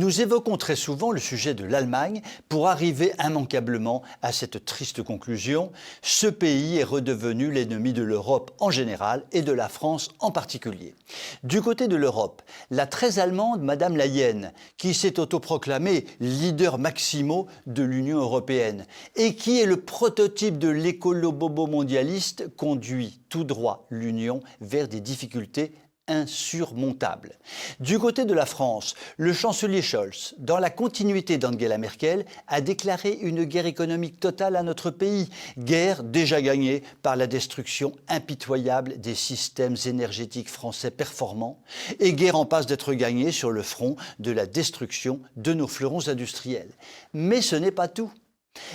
Nous évoquons très souvent le sujet de l'Allemagne pour arriver immanquablement à cette triste conclusion. Ce pays est redevenu l'ennemi de l'Europe en général et de la France en particulier. Du côté de l'Europe, la très allemande Madame Leyen, qui s'est autoproclamée leader maximo de l'Union européenne et qui est le prototype de l'écolo-bobo mondialiste, conduit tout droit l'Union vers des difficultés insurmontable. Du côté de la France, le chancelier Scholz, dans la continuité d'Angela Merkel, a déclaré une guerre économique totale à notre pays, guerre déjà gagnée par la destruction impitoyable des systèmes énergétiques français performants et guerre en passe d'être gagnée sur le front de la destruction de nos fleurons industriels. Mais ce n'est pas tout.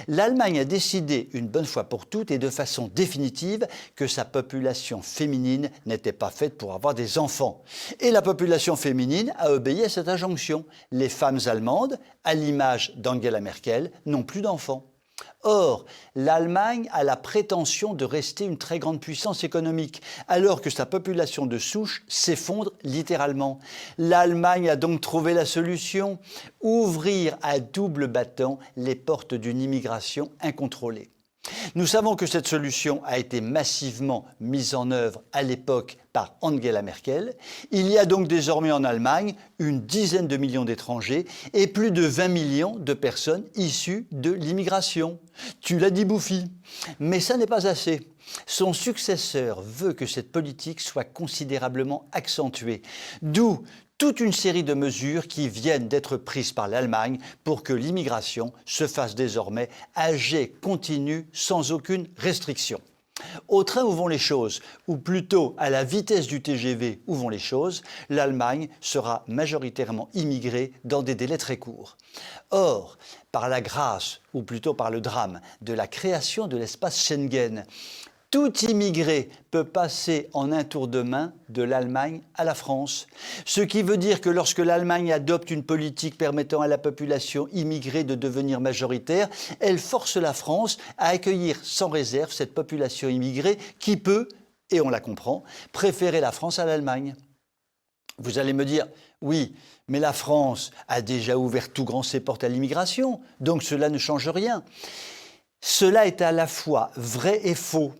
L'Allemagne a décidé une bonne fois pour toutes et de façon définitive que sa population féminine n'était pas faite pour avoir des enfants. Et la population féminine a obéi à cette injonction. Les femmes allemandes, à l'image d'Angela Merkel, n'ont plus d'enfants. Or, l'Allemagne a la prétention de rester une très grande puissance économique, alors que sa population de souche s'effondre littéralement. L'Allemagne a donc trouvé la solution, ouvrir à double battant les portes d'une immigration incontrôlée. Nous savons que cette solution a été massivement mise en œuvre à l'époque par Angela Merkel. Il y a donc désormais en Allemagne une dizaine de millions d'étrangers et plus de 20 millions de personnes issues de l'immigration. Tu l'as dit, Bouffi. Mais ça n'est pas assez. Son successeur veut que cette politique soit considérablement accentuée. D'où toute une série de mesures qui viennent d'être prises par l'Allemagne pour que l'immigration se fasse désormais à jet continu sans aucune restriction. Au train où vont les choses, ou plutôt à la vitesse du TGV où vont les choses, l'Allemagne sera majoritairement immigrée dans des délais très courts. Or, par la grâce, ou plutôt par le drame, de la création de l'espace Schengen, tout immigré peut passer en un tour de main de l'Allemagne à la France. Ce qui veut dire que lorsque l'Allemagne adopte une politique permettant à la population immigrée de devenir majoritaire, elle force la France à accueillir sans réserve cette population immigrée qui peut, et on la comprend, préférer la France à l'Allemagne. Vous allez me dire, oui, mais la France a déjà ouvert tout grand ses portes à l'immigration, donc cela ne change rien. Cela est à la fois vrai et faux.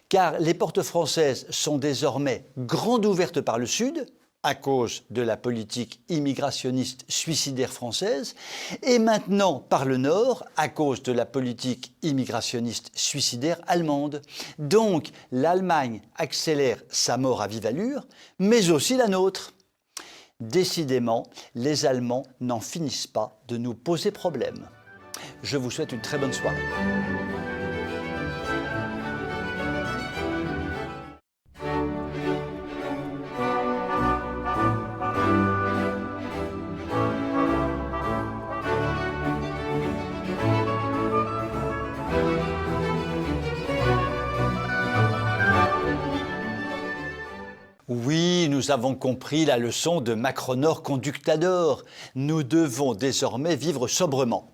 Car les portes françaises sont désormais grandes ouvertes par le Sud, à cause de la politique immigrationniste suicidaire française, et maintenant par le Nord, à cause de la politique immigrationniste suicidaire allemande. Donc l'Allemagne accélère sa mort à vive allure, mais aussi la nôtre. Décidément, les Allemands n'en finissent pas de nous poser problème. Je vous souhaite une très bonne soirée. Oui, nous avons compris la leçon de Macronor Conductador. Nous devons désormais vivre sobrement.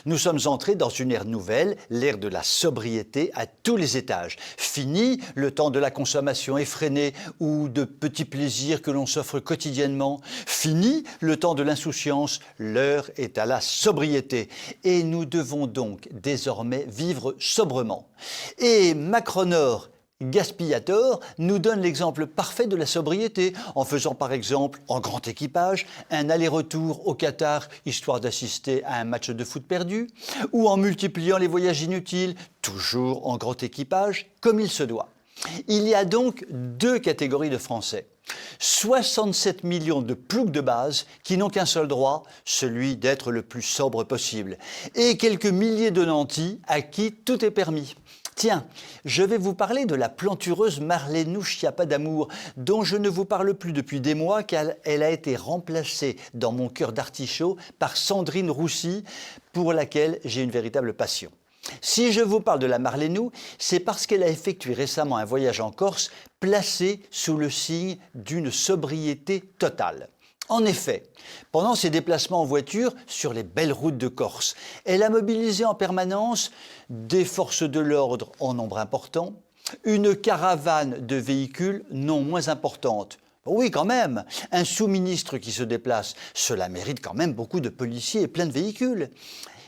Nous sommes entrés dans une ère nouvelle, l'ère de la sobriété à tous les étages. Fini le temps de la consommation effrénée ou de petits plaisirs que l'on s'offre quotidiennement. Fini le temps de l'insouciance, l'heure est à la sobriété. Et nous devons donc désormais vivre sobrement. Et Macronor Gaspillator nous donne l'exemple parfait de la sobriété en faisant par exemple en grand équipage un aller-retour au Qatar histoire d'assister à un match de foot perdu ou en multipliant les voyages inutiles, toujours en grand équipage comme il se doit. Il y a donc deux catégories de Français. 67 millions de ploucs de base qui n'ont qu'un seul droit, celui d'être le plus sobre possible, et quelques milliers de nantis à qui tout est permis. Tiens, je vais vous parler de la plantureuse Marlène Schiappa d'amour, dont je ne vous parle plus depuis des mois car elle a été remplacée dans mon cœur d'artichaut par Sandrine Roussi, pour laquelle j'ai une véritable passion. Si je vous parle de la Marlénou, c'est parce qu'elle a effectué récemment un voyage en Corse placé sous le signe d'une sobriété totale. En effet, pendant ses déplacements en voiture sur les belles routes de Corse, elle a mobilisé en permanence des forces de l'ordre en nombre important, une caravane de véhicules non moins importante, Oui, quand même. Un sous-ministre qui se déplace, cela mérite quand même beaucoup de policiers et plein de véhicules.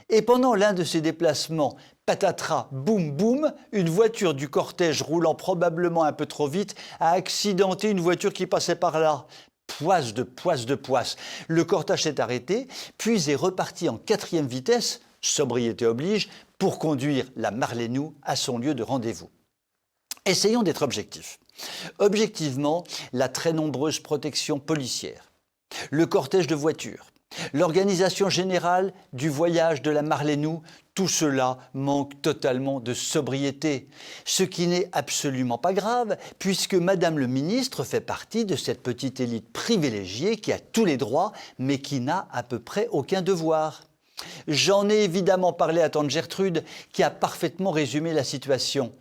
Et pendant l'un de ces déplacements, patatras, boum boum, une voiture du cortège roulant probablement un peu trop vite a accidenté une voiture qui passait par là. Poisse de poisse de poisse. Le cortège s'est arrêté, puis est reparti en 4e vitesse, sobriété oblige, pour conduire la Marlenou à son lieu de rendez-vous. Essayons d'être objectifs. Objectivement, la très nombreuse protection policière, le cortège de voitures, l'organisation générale du voyage de la Marlenou, tout cela manque totalement de sobriété. Ce qui n'est absolument pas grave, puisque Madame le ministre fait partie de cette petite élite privilégiée qui a tous les droits, mais qui n'a à peu près aucun devoir. J'en ai évidemment parlé à tante Gertrude, qui a parfaitement résumé la situation.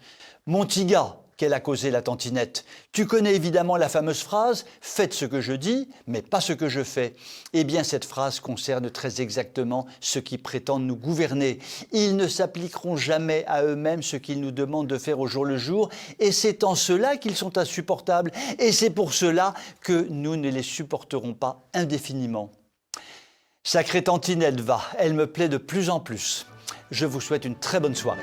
Mon petit gars, qu'elle a causé la tantinette. Tu connais évidemment la fameuse phrase « Faites ce que je dis, mais pas ce que je fais ». Eh bien, cette phrase concerne très exactement ceux qui prétendent nous gouverner. Ils ne s'appliqueront jamais à eux-mêmes ce qu'ils nous demandent de faire au jour le jour, et c'est en cela qu'ils sont insupportables, et c'est pour cela que nous ne les supporterons pas indéfiniment. Sacrée tantinette va, elle me plaît de plus en plus. Je vous souhaite une très bonne soirée.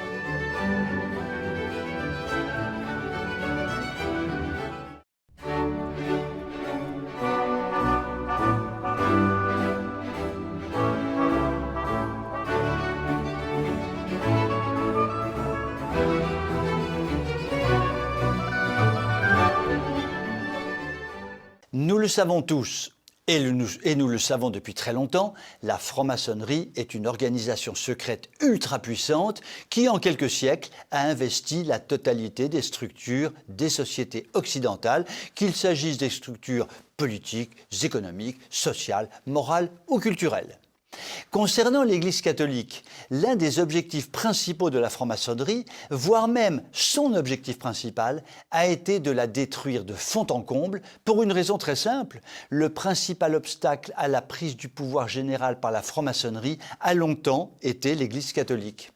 Nous le savons tous, et nous le savons depuis très longtemps, la franc-maçonnerie est une organisation secrète ultra puissante qui, en quelques siècles, a investi la totalité des structures des sociétés occidentales, qu'il s'agisse des structures politiques, économiques, sociales, morales ou culturelles. Concernant l'Église catholique, l'un des objectifs principaux de la franc-maçonnerie, voire même son objectif principal, a été de la détruire de fond en comble pour une raison très simple. Le principal obstacle à la prise du pouvoir général par la franc-maçonnerie a longtemps été l'Église catholique.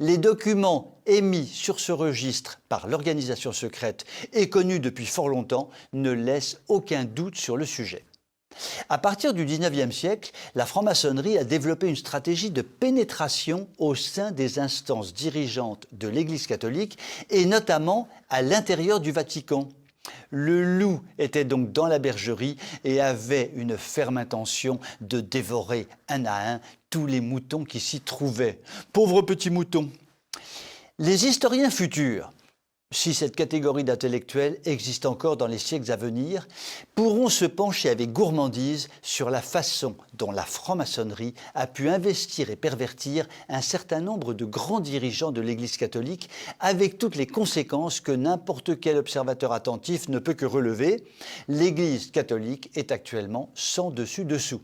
Les documents émis sur ce registre par l'organisation secrète et connus depuis fort longtemps ne laissent aucun doute sur le sujet. À partir du XIXe siècle, la franc-maçonnerie a développé une stratégie de pénétration au sein des instances dirigeantes de l'Église catholique et notamment à l'intérieur du Vatican. Le loup était donc dans la bergerie et avait une ferme intention de dévorer un à un tous les moutons qui s'y trouvaient. Pauvres petits moutons! Les historiens futurs, si cette catégorie d'intellectuels existe encore dans les siècles à venir, pourront se pencher avec gourmandise sur la façon dont la franc-maçonnerie a pu investir et pervertir un certain nombre de grands dirigeants de l'Église catholique, avec toutes les conséquences que n'importe quel observateur attentif ne peut que relever. L'Église catholique est actuellement sans dessus-dessous.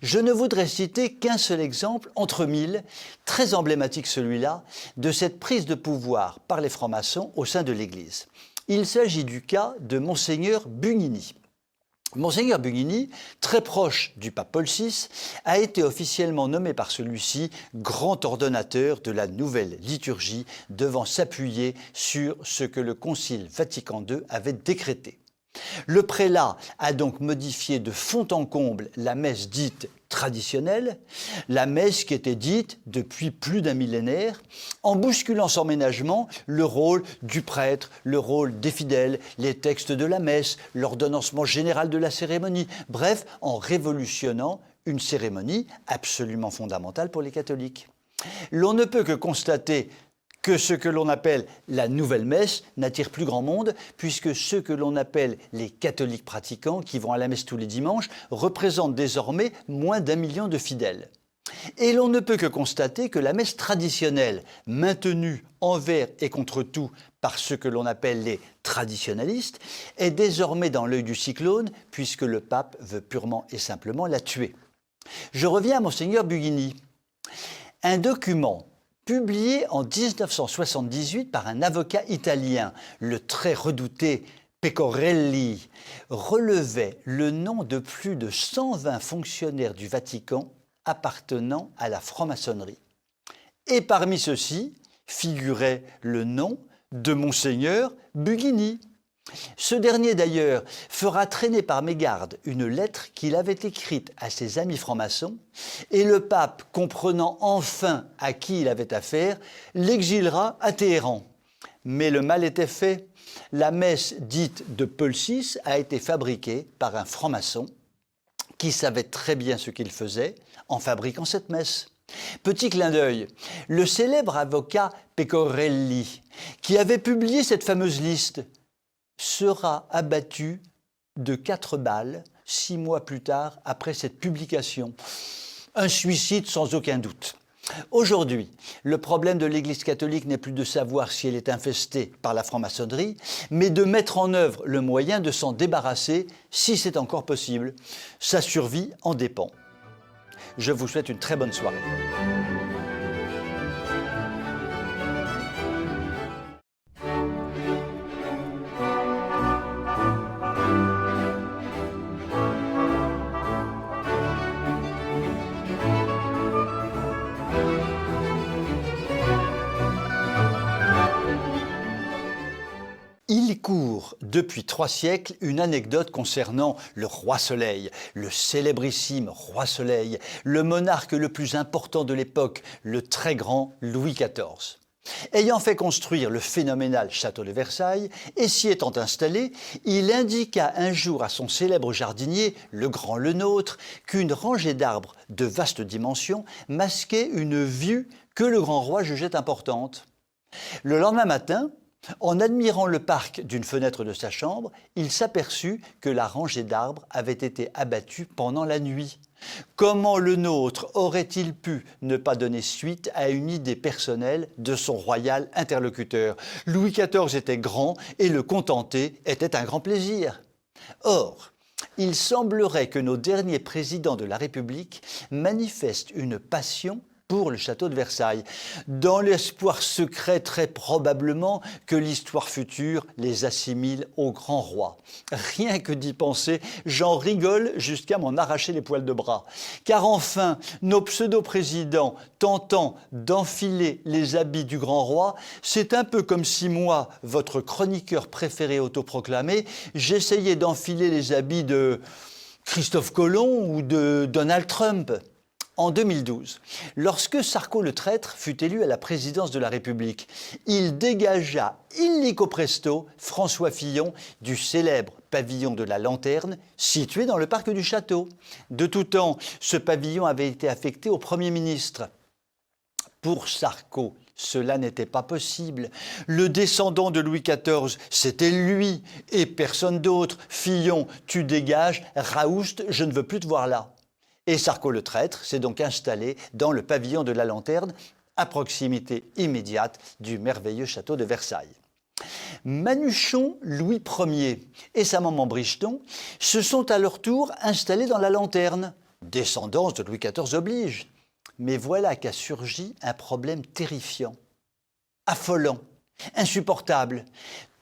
Je ne voudrais citer qu'un seul exemple entre mille, très emblématique celui-là, de cette prise de pouvoir par les francs-maçons au sein de l'Église. Il s'agit du cas de Monseigneur Bugnini. Monseigneur Bugnini, très proche du pape Paul VI, a été officiellement nommé par celui-ci grand ordonnateur de la nouvelle liturgie, devant s'appuyer sur ce que le Concile Vatican II avait décrété. Le prélat a donc modifié de fond en comble la messe dite traditionnelle, la messe qui était dite depuis plus d'un millénaire, en bousculant sans ménagement le rôle du prêtre, le rôle des fidèles, les textes de la messe, l'ordonnancement général de la cérémonie, bref, en révolutionnant une cérémonie absolument fondamentale pour les catholiques. L'on ne peut que constater que ce que l'on appelle la nouvelle messe n'attire plus grand monde, puisque ceux que l'on appelle les catholiques pratiquants, qui vont à la messe tous les dimanches, représentent désormais moins d'1 million de fidèles. Et l'on ne peut que constater que la messe traditionnelle, maintenue envers et contre tout par ceux que l'on appelle les traditionalistes, est désormais dans l'œil du cyclone, puisque le pape veut purement et simplement la tuer. Je reviens à Monseigneur Bugnini. Un document publié en 1978 par un avocat italien, le très redouté Pecorelli, relevait le nom de plus de 120 fonctionnaires du Vatican appartenant à la franc-maçonnerie. Et parmi ceux-ci figurait le nom de Monseigneur Bugnini. Ce dernier d'ailleurs fera traîner par mégarde une lettre qu'il avait écrite à ses amis francs-maçons et le pape, comprenant enfin à qui il avait affaire, l'exilera à Téhéran. Mais le mal était fait. La messe dite de Paul VI a été fabriquée par un franc-maçon qui savait très bien ce qu'il faisait en fabriquant cette messe. Petit clin d'œil, le célèbre avocat Pecorelli, qui avait publié cette fameuse liste, sera abattu de 4 balles 6 mois plus tard après cette publication. Un suicide sans aucun doute. Aujourd'hui, le problème de l'Église catholique n'est plus de savoir si elle est infestée par la franc-maçonnerie, mais de mettre en œuvre le moyen de s'en débarrasser si c'est encore possible. Sa survie en dépend. Je vous souhaite une très bonne soirée. Il court depuis 3 siècles une anecdote concernant le roi Soleil, le célébrissime roi Soleil, le monarque le plus important de l'époque, le très grand Louis XIV. Ayant fait construire le phénoménal château de Versailles et s'y étant installé, il indiqua un jour à son célèbre jardinier, le grand Lenôtre, qu'une rangée d'arbres de vaste dimension masquait une vue que le grand roi jugeait importante. Le lendemain matin, en admirant le parc d'une fenêtre de sa chambre, il s'aperçut que la rangée d'arbres avait été abattue pendant la nuit. Comment le nôtre aurait-il pu ne pas donner suite à une idée personnelle de son royal interlocuteur? Louis XIV était grand et le contenter était un grand plaisir. Or, il semblerait que nos derniers présidents de la République manifestent une passion pour le château de Versailles, dans l'espoir secret très probablement que l'histoire future les assimile au grand roi. Rien que d'y penser, j'en rigole jusqu'à m'en arracher les poils de bras. Car enfin, nos pseudo-présidents tentant d'enfiler les habits du grand roi, c'est un peu comme si moi, votre chroniqueur préféré autoproclamé, j'essayais d'enfiler les habits de Christophe Colomb ou de Donald Trump. En 2012, lorsque Sarko le Traître fut élu à la présidence de la République, il dégagea illico presto François Fillon du célèbre pavillon de la Lanterne, situé dans le parc du château. De tout temps, ce pavillon avait été affecté au Premier ministre. Pour Sarko, cela n'était pas possible. Le descendant de Louis XIV, c'était lui et personne d'autre. Fillon, tu dégages, Raoust, je ne veux plus te voir là. Et Sarko le Traître s'est donc installé dans le pavillon de la Lanterne, à proximité immédiate du merveilleux château de Versailles. Manuchon Louis Ier et sa maman Bricheton se sont à leur tour installés dans la Lanterne. Descendance de Louis XIV oblige. Mais voilà qu'a surgi un problème terrifiant, affolant, insupportable.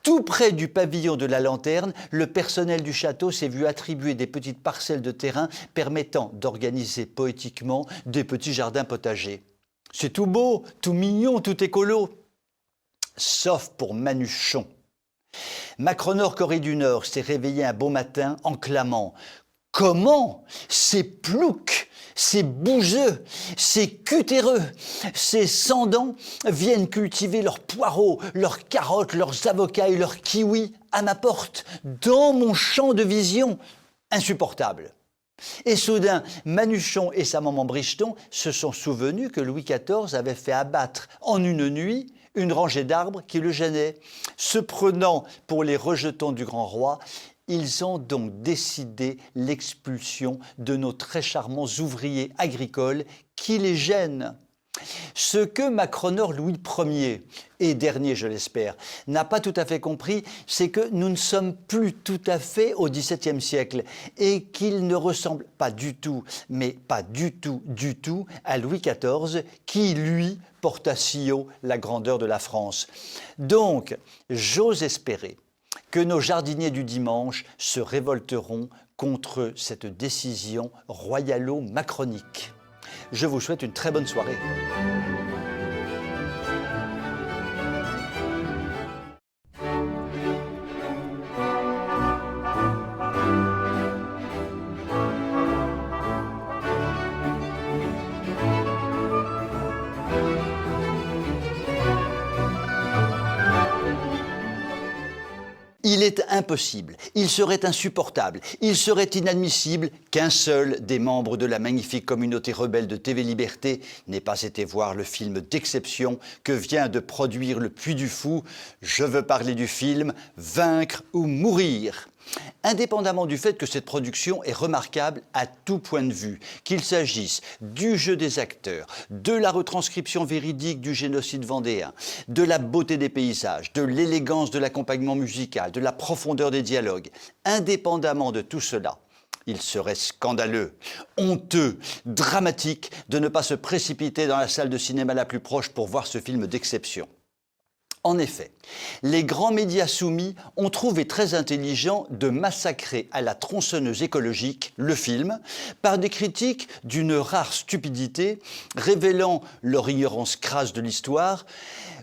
Tout près du pavillon de la Lanterne, le personnel du château s'est vu attribuer des petites parcelles de terrain permettant d'organiser poétiquement des petits jardins potagers. C'est tout beau, tout mignon, tout écolo. Sauf pour Manuchon. Macronor Corée du Nord s'est réveillé un beau matin en clamant « Comment ces ploucs, ces bouseux, ces cutéreux, ces sans-dents viennent cultiver leurs poireaux, leurs carottes, leurs avocats et leurs kiwis à ma porte, dans mon champ de vision. Insupportable. » Et soudain, Manuchon et sa maman Bricheton se sont souvenus que Louis XIV avait fait abattre en une nuit une rangée d'arbres qui le gênait. Se prenant pour les rejetons du grand roi, ils ont donc décidé l'expulsion de nos très charmants ouvriers agricoles qui les gênent. Ce que Macronor Louis Ier, et dernier je l'espère, n'a pas tout à fait compris, c'est que nous ne sommes plus tout à fait au XVIIe siècle et qu'il ne ressemble pas du tout, mais pas du tout, à Louis XIV qui, lui, porta si haut la grandeur de la France. Donc, j'ose espérer que nos jardiniers du dimanche se révolteront contre cette décision royalo-macronique. Je vous souhaite une très bonne soirée. est impossible, il serait insupportable, il serait inadmissible qu'un seul des membres de la magnifique communauté rebelle de TV Liberté n'ait pas été voir le film d'exception que vient de produire le Puy du Fou. Je veux parler du film « Vaincre ou mourir ». Indépendamment du fait que cette production est remarquable à tout point de vue, qu'il s'agisse du jeu des acteurs, de la retranscription véridique du génocide vendéen, de la beauté des paysages, de l'élégance de l'accompagnement musical, de la profondeur des dialogues, indépendamment de tout cela, il serait scandaleux, honteux, dramatique de ne pas se précipiter dans la salle de cinéma la plus proche pour voir ce film d'exception. En effet, les grands médias soumis ont trouvé très intelligent de massacrer à la tronçonneuse écologique le film par des critiques d'une rare stupidité révélant leur ignorance crasse de l'histoire,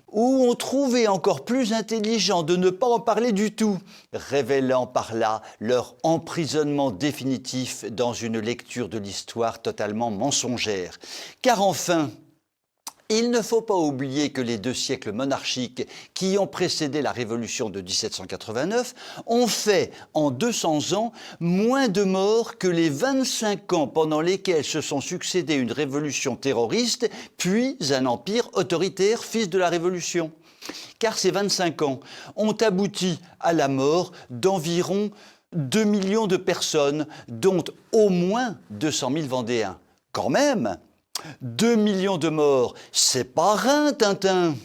ou ont trouvé encore plus intelligent de ne pas en parler du tout, révélant par là leur emprisonnement définitif dans une lecture de l'histoire totalement mensongère. Car enfin, il ne faut pas oublier que les 2 siècles monarchiques qui ont précédé la Révolution de 1789 ont fait, en 200 ans, moins de morts que les 25 ans pendant lesquels se sont succédés une révolution terroriste, puis un empire autoritaire, fils de la Révolution. Car ces 25 ans ont abouti à la mort d'environ 2 millions de personnes, dont au moins 200 000 Vendéens. Quand même! 2 millions de morts, c'est pas rien, Tintin.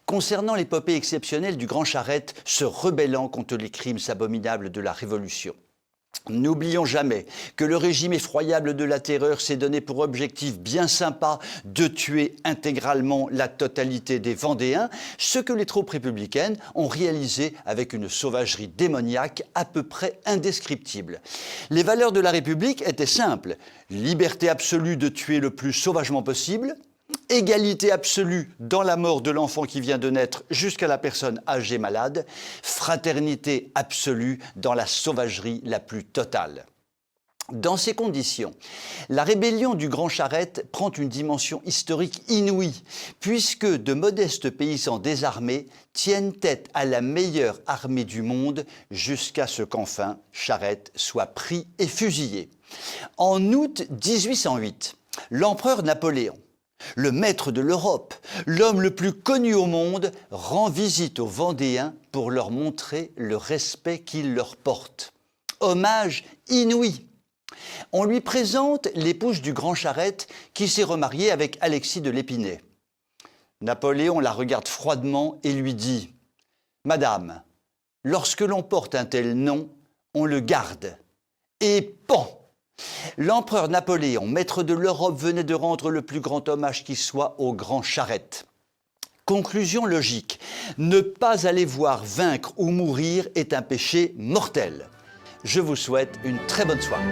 Concernant l'épopée exceptionnelle du Grand Charette se rebellant contre les crimes abominables de la Révolution. N'oublions jamais que le régime effroyable de la terreur s'est donné pour objectif bien sympa de tuer intégralement la totalité des Vendéens, ce que les troupes républicaines ont réalisé avec une sauvagerie démoniaque à peu près indescriptible. Les valeurs de la République étaient simples: liberté absolue de tuer le plus sauvagement possible, égalité absolue dans la mort de l'enfant qui vient de naître jusqu'à la personne âgée malade, fraternité absolue dans la sauvagerie la plus totale. Dans ces conditions, la rébellion du Grand Charette prend une dimension historique inouïe, puisque de modestes paysans désarmés tiennent tête à la meilleure armée du monde jusqu'à ce qu'enfin Charette soit pris et fusillé. En août 1808, l'empereur Napoléon, le maître de l'Europe, l'homme le plus connu au monde, rend visite aux Vendéens pour leur montrer le respect qu'il leur porte. Hommage inouï. On lui présente l'épouse du Grand Charette qui s'est remariée avec Alexis de l'Épinay. Napoléon la regarde froidement et lui dit « Madame, lorsque l'on porte un tel nom, on le garde. » Et pan! L'empereur Napoléon, maître de l'Europe, venait de rendre le plus grand hommage qui soit au Grand Charette. Conclusion logique, ne pas aller voir Vaincre ou mourir est un péché mortel. Je vous souhaite une très bonne soirée.